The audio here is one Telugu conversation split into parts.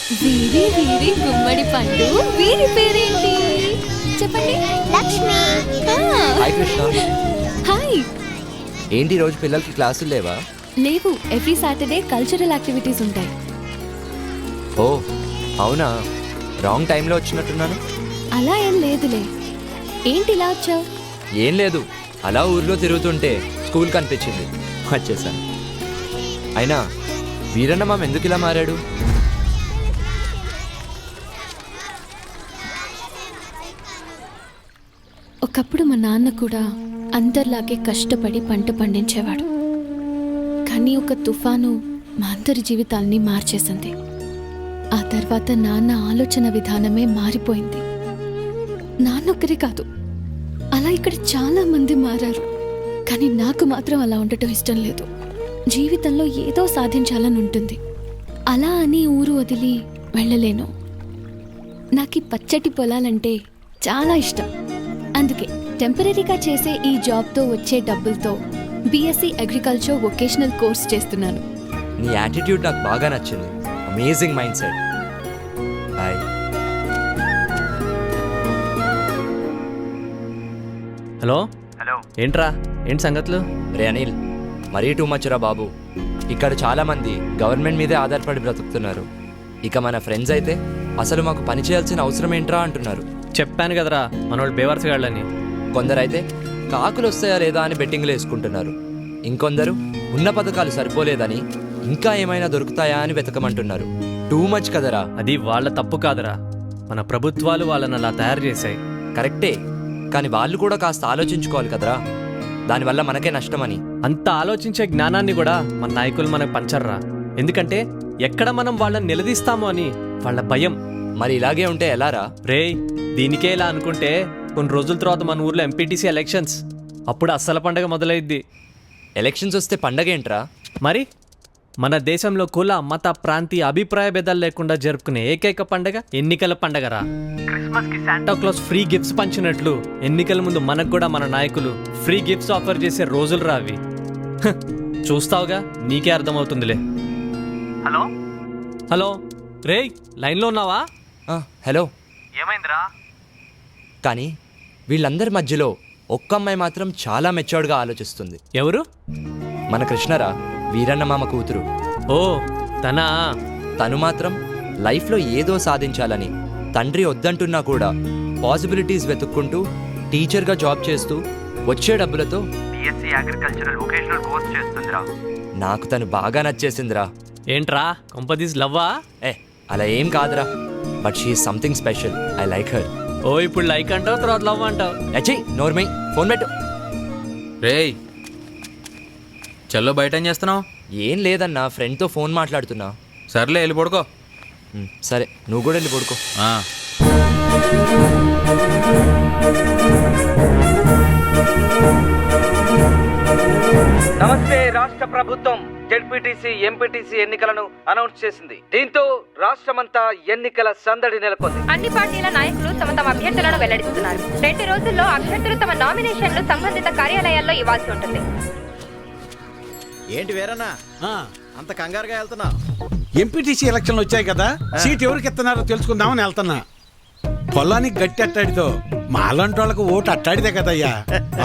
వీరి వీరి గుమ్మడి పండు. వీరి పేరేంటి చెప్పండి? లక్ష్మి. హాయ్ కృష్ణ. హాయ్. ఏంటి రోజు పిల్లలకి క్లాసులు లేవా? లేవు, ఎవ్రీ సాటర్డే కల్చరల్ యాక్టివిటీస్ ఉంటాయి. ఓ అవునా, రాంగ్ టైంలో వచ్చినట్టున్నాను. అలా ఏం లేదులే. ఏంటి ఇలా వచ్చావు? ఏం లేదు, అలా ఊర్లో తిరుగుతుంటే స్కూల్ కనిపించింది, వచ్చేసాను. అయినా వీరన్న మామ ఎందుకు ఇలా మారాడు? ఒకప్పుడు మా నాన్న కూడా అందరిలాగే కష్టపడి పంట పండించేవాడు. కానీ ఒక తుఫాను మా అందరి జీవితాల్ని మార్చేసింది. ఆ తర్వాత నాన్న ఆలోచన విధానమే మారిపోయింది. నాన్నొక్కరే కాదు, అలా ఇక్కడ చాలా మంది మారారు. కానీ నాకు మాత్రం అలా ఉండటం ఇష్టం లేదు. జీవితంలో ఏదో సాధించాలని ఉంటుంది. అలా అని ఊరు వదిలి వెళ్ళలేను. నాకు ఈ పచ్చటి పొలాలంటే చాలా ఇష్టం. అందుకే టెంపరీగా చేసే ఈ జాబ్తో వచ్చే డబ్బులతో బీఎస్సీ అగ్రికల్చర్ వొకేషనల్ కోర్స్ చేస్తున్నాను. నీ యాటిట్యూడ్ నాకు బాగా నచ్చింది. Amazing mind set. Hi. Hello. ఏంట్రా, ఏంటి సంగతులు? రే అనిల్, మరీ టూ మచ్ రా బాబు. ఇక్కడ చాలా మంది గవర్నమెంట్ మీదే ఆధారపడి బ్రతుకుతున్నారు. ఇక మన ఫ్రెండ్స్ అయితే అసలు మాకు పని చేయాల్సిన అవసరం ఏంట్రా అంటున్నారు. చెప్పాను కదరా, మనోళ్ళు బేవర్సగాళ్ళని. కొందరైతే కాకులు వస్తాయా లేదా అని బెట్టింగ్లు వేసుకుంటున్నారు. ఇంకొందరు ఉన్న పథకాలు సరిపోలేదని ఇంకా ఏమైనా దొరుకుతాయా అని వెతకమంటున్నారు. టూ మచ్ కదరా. అది వాళ్ళ తప్పు కాదురా, మన ప్రభుత్వాలు వాళ్ళని అలా తయారు చేశాయి. కరెక్టే, కానీ వాళ్ళు కూడా కాస్త ఆలోచించుకోవాలి కదరా. దానివల్ల మనకే నష్టమని. అంత ఆలోచించే జ్ఞానాన్ని కూడా మన నాయకులు మనకు పంచర్రా. ఎందుకంటే ఎక్కడ మనం వాళ్ళని నిలదీస్తామో అని వాళ్ళ భయం. మరి ఇలాగే ఉంటే ఎలారా? రేయ్, దీనికే ఇలా అనుకుంటే కొన్ని రోజుల తర్వాత మన ఊర్లో ఎంపీటీసీ ఎలక్షన్స్, అప్పుడు అస్సల పండగ మొదలైద్ది. ఎలక్షన్స్ వస్తే పండగేంట్రా? మరి మన దేశంలో కుల మత ప్రాంతీయ అభిప్రాయ భేదాలు లేకుండా జరుపుకునే ఏకైక పండగ ఎన్నికల పండగరా. క్రిస్మస్ కి శాంటా క్లాస్ ఫ్రీ గిఫ్ట్స్ పంచినట్లు ఎన్నికల ముందు మనకు కూడా మన నాయకులు ఫ్రీ గిఫ్ట్స్ ఆఫర్ చేసే రోజులు రా అవి. చూస్తావుగా, నీకే అర్థమవుతుందిలే. హలో హలో, రేయ్ లైన్లో ఉన్నావా? హలో. ఏమైందిరా? కానీ వీళ్ళందరి మధ్యలో ఒక్క అమ్మాయి మాత్రం చాలా మెచ్యూర్డ్గా ఆలోచిస్తుంది. ఎవరు? మన కృష్ణరా, వీరన్న మామ కూతురు. ఓ తనా? తను మాత్రం లైఫ్లో ఏదో సాధించాలని తండ్రి వద్దంటున్నా కూడా పాసిబిలిటీస్ వెతుక్కుంటూ టీచర్గా జాబ్ చేస్తూ వచ్చే డబ్బులతో బీఎస్సీ అగ్రికల్చరల్ వొకేషనల్ కోర్స్ చేస్తుందిరా. నాకు తను బాగా నచ్చేసిందిరా. ఏంట్రా, కొంపదీస్ లవ్వా? అలా ఏం కాదురా, but she is something special. I like her. ఓ ఇప్పుడు లైక్ అంటావు, తర్వాత లవ్ అంటావు. అచ్చీ నోర్మై, ఫోన్ పెట్టు. రేయ్ చల్లో, బయట ఏం చేస్తున్నావు? ఏం లేదన్నా, ఫ్రెండ్తో ఫోన్ మాట్లాడుతున్నా. సర్లే, వెళ్ళి పడుకో. సరే, నువ్వు కూడా వెళ్ళి పడుకో. నమస్తే. రాష్ట్ర ప్రభుత్వం జెడ్పీటీసీ ఎంపీటీసీ ఎన్నికలను అనౌన్స్ చేసింది. దీంతో రాష్ట్రమంతా ఎన్నికల సందడి నెలకొంది. అన్ని పార్టీల నాయకులు తమ తమ అభ్యర్థులను వెల్లడిస్తున్నారు. 2 రోజుల్లో అభ్యర్థులు తమ నామినేషన్లు సంబంధిత కార్యాలయాల్లో ఇవ్వాల్సి ఉంటుంది. ఏంటి వేరన్నా అంత కంగారుగా వెళ్తున్నా? ఎంపీటీసీ ఎలక్షన్లు వచ్చాయి కదా, సీట్ ఎవరికి ఇస్తున్నారో తెలుసుకుందామని వెళ్తున్నా. పొలానికి గట్టి అట్టాడితో మాలాంటి వాళ్ళకు ఓటు అట్టాడితే కదయ్యా.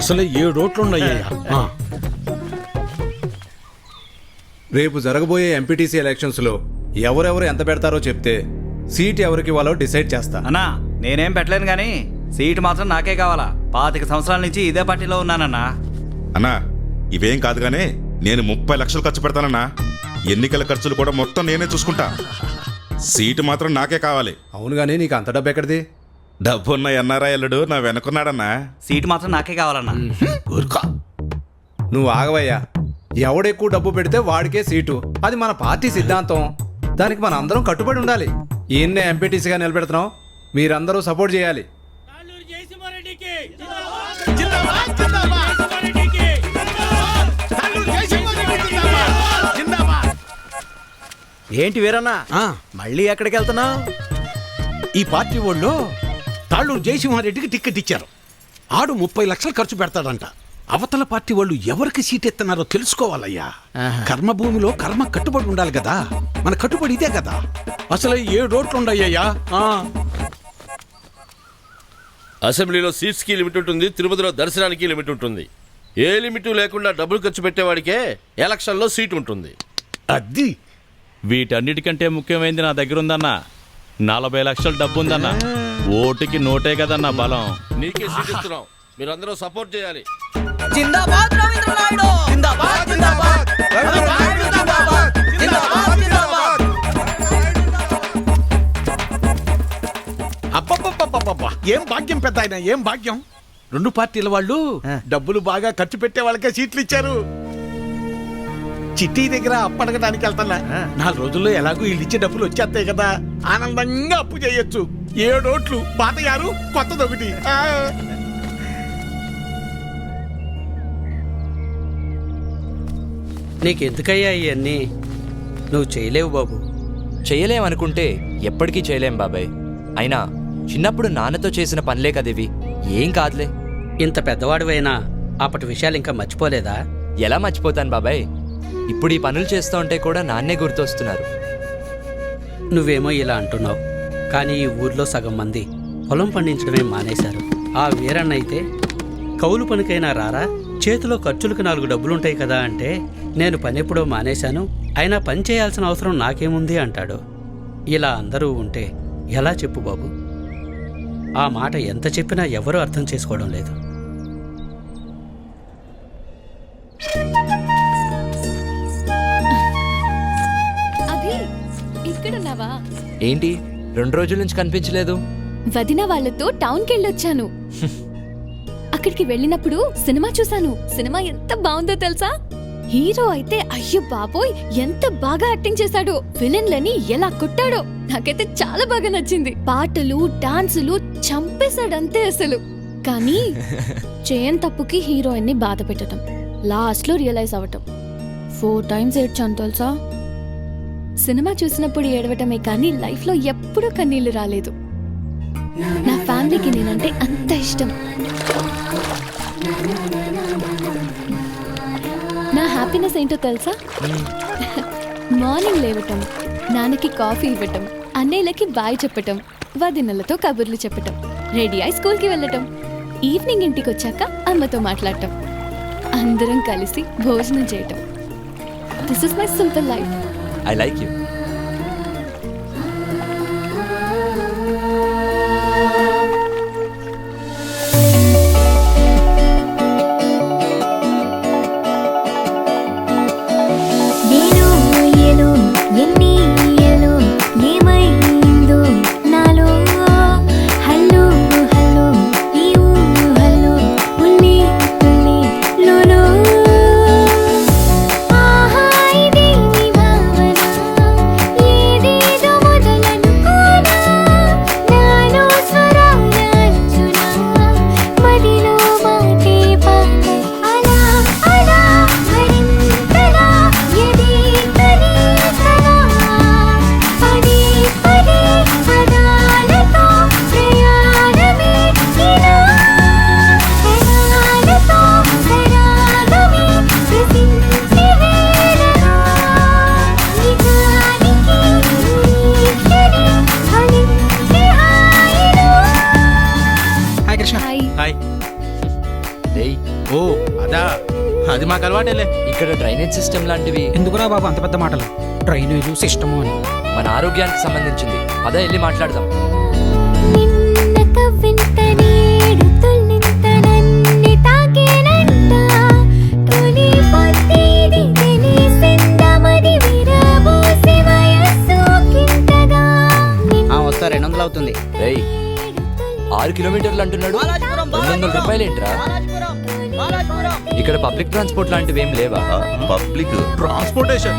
అసలు 7 ఓట్లు ఉన్నాయ్యా. రేపు జరగబోయే ఎంపీటీసీ ఎలక్షన్స్ లో ఎవరెవరు ఎంత పెడతారో చెప్తే సీట్ ఎవరికి ఇవ్వాలో డిసైడ్ చేస్తా. అన్నా నేనేం పెట్టలేను గానీ సీట్ మాత్రం నాకే కావాలా. 25 సంవత్సరాల నుంచి ఇదే పార్టీలో ఉన్నానన్నా. అన్నా ఇవేం కాదు గానే, నేను 30 లక్షలు ఖర్చు పెడతానన్నా. ఎన్నికల ఖర్చులు కూడా మొత్తం నేనే చూసుకుంటా. సీటు మాత్రం నాకే కావాలి. అవును గానీ నీకు అంత డబ్బు ఎక్కడిది? డబ్బున్న ఎన్ఆర్ఐ అల్లుడు నా వెనుకున్నాడన్నా. సీట్ మాత్రం నాకే కావాలన్నా. నువ్వు ఆగవయ్యా. ఎవడెక్కువ డబ్బు పెడితే వాడికే సీటు. అది మన పార్టీ సిద్ధాంతం. దానికి మన అందరం కట్టుబడి ఉండాలి. ఈయన్నే ఎంపీటీసీగా నిలబెడుతున్నాం, మీరందరూ సపోర్ట్ చేయాలి. ఏంటి వీరన్నా, మళ్ళీ ఎక్కడికి వెళ్తున్నావు? ఈ పార్టీ వాళ్ళు తాళ్ళూరు జయసింహారెడ్డికి టికెట్ ఇచ్చారు. ఆడు 30 లక్షలు ఖర్చు పెడతాడంట. అవతల పార్టీ వాళ్ళు ఎవరికి సీట్ ఎత్తన్నారో తెలుసుకోవాలయ్యా. కర్మభూమిలో కర్మ కట్టుబడి ఉండాలి కదా, మన కట్టుబడి ఇదే కదా. అసలు 7 ఓట్లు ఉండయ్యా. అసెంబ్లీలో సీట్స్కి లిమిట్ ఉంటుంది, తిరుపతిలో దర్శనానికి లిమిట్ ఉంటుంది. ఏ లిమిట్ లేకుండా డబ్బులు ఖర్చు పెట్టేవాడికే ఎలక్షన్లో సీట్ ఉంటుంది. అది వీటన్నిటికంటే ముఖ్యమైనది నా దగ్గర ఉందన్నా. 40 లక్షల డబ్బు ఉందన్నా. ఓటుకి నోటే కదన్నా బలం. నీకే సీట్ ఇస్తున్నాం, మీరందరూ సపోర్ట్ చేయాలి. జిందాబాద్ రవీంద్ర నాయుడు జిందాబాద్ జిందాబాద్ రవీంద్ర నాయుడు జిందాబాద్ జిందాబాద్ జిందాబాద్. అబ్బబ్బబ్బబ్బబ్బా, ఏం భాగ్యం పెద్ద ఆయన, ఏం భాగ్యం. 2 పార్టీల వాళ్ళు డబ్బులు బాగా ఖర్చు పెట్టే వాళ్ళకే సీట్లు ఇచ్చారు. చిట్టి దగ్గర అప్పడగడానికి వెళ్తున్నా. 4 రోజుల్లో ఎలాగో వీళ్ళు ఇచ్చే డబ్బులు వచ్చేస్తాయి కదా, ఆనందంగా అప్పు చేయొచ్చు. 7 ఓట్లు, పాత 6, కొత్తదొకటి. నీకెందుకయ్యా ఇవన్నీ? నువ్వు చేయలేవు బాబు. చేయలేమనుకుంటే ఎప్పటికీ చేయలేం బాబాయ్. అయినా చిన్నప్పుడు నాన్నతో చేసిన పనులే కదివి, ఏం కాదులే. ఇంత పెద్దవాడివైనా అప్పటి విషయాలు ఇంకా మర్చిపోలేదా? ఎలా మర్చిపోతాను బాబాయ్, ఇప్పుడు ఈ పనులు చేస్తూ ఉంటే కూడా నాన్నే గుర్తొస్తున్నారు. నువ్వేమో ఇలా అంటున్నావు, కానీ ఈ ఊర్లో సగం మంది పొలం పండించడమే మానేశారు. ఆ వీరన్న అయితే కౌలు పనికైనా రారా, చేతిలో ఖర్చులకు 4 డబ్బులుంటాయి కదా అంటే, నేను పని ఎప్పుడో మానేశాను, అయినా పని చేయాల్సిన అవసరం నాకేముంది అంటాడు. ఇలా అందరూ ఉంటే ఎలా చెప్పు బాబు? ఆ మాట ఎంత చెప్పినా ఎవరూ అర్థం చేసుకోవడం లేదు. అభి, ఇక్కడున్నావా? ఏంటి 2 రోజుల నుంచి కనిపించలేదు? వదిన వాళ్ళతో టౌన్కి వెళ్ళొచ్చాను. అక్కడికి వెళ్ళినప్పుడు సినిమా చూశాను. సినిమా ఎంత బాగుందో తెలుసా? హీరో అయితే అయ్యో బాబోయ్ ఎంత బాగా యాక్టింగ్ చేశాడో, విలన్లని ఎలా కొట్టాడో నాకైతే చాలా బాగా నచ్చింది. పాటలు, డాన్సులు చంపేశాడంతే అసలు. కానీ చేయని తప్పుకి హీరోయిన్ ని బాధ పెట్టడం, లాస్ట్ లో రియలైజ్ అవ్వటం. 4 టైమ్స్ ఏడ్చాను తెలుసా. సినిమా చూసినప్పుడు ఏడవటమే కానీ లైఫ్ లో ఎప్పుడూ కన్నీళ్లు రాలేదు. నా ఫ్యామిలీకి నేనంటే అంత ఇష్టం. నా హ్యాపీనెస్ ఏంటో తెలుసా? మార్నింగ్ లేవటం, నాన్నకి కాఫీ ఇవ్వటం, అన్నయ్యలకి బాయ్ చెప్పటం, వదినలతో కబుర్లు చెప్పటం, రెడీ అయి స్కూల్కి వెళ్ళటం, ఈవినింగ్ ఇంటికి వచ్చాక అమ్మతో మాట్లాడటం, అందరం కలిసి భోజనం చేయటం. This is my simple life. I like you. అది మాకు అలవాటేలే. ఇక్కడ డ్రైనేజ్ సిస్టమ్ లాంటివి ఎందుకురా బాబు అంత పెద్ద మాటలు? డ్రైనేజ్ సిస్టమ్ అని మన ఆరోగ్యానికి సంబంధించింది. అదే వెళ్ళి మాట్లాడదాం. వస్తా 200 అవుతుంది. 6 కిలోమీటర్లు అంటున్నాడు. 200 రూపాయలు ఏంట్రా? ఇక్కడ పబ్లిక్ ట్రాన్స్పోర్ట్ లాంటివి ఏం లేవా? Public transportation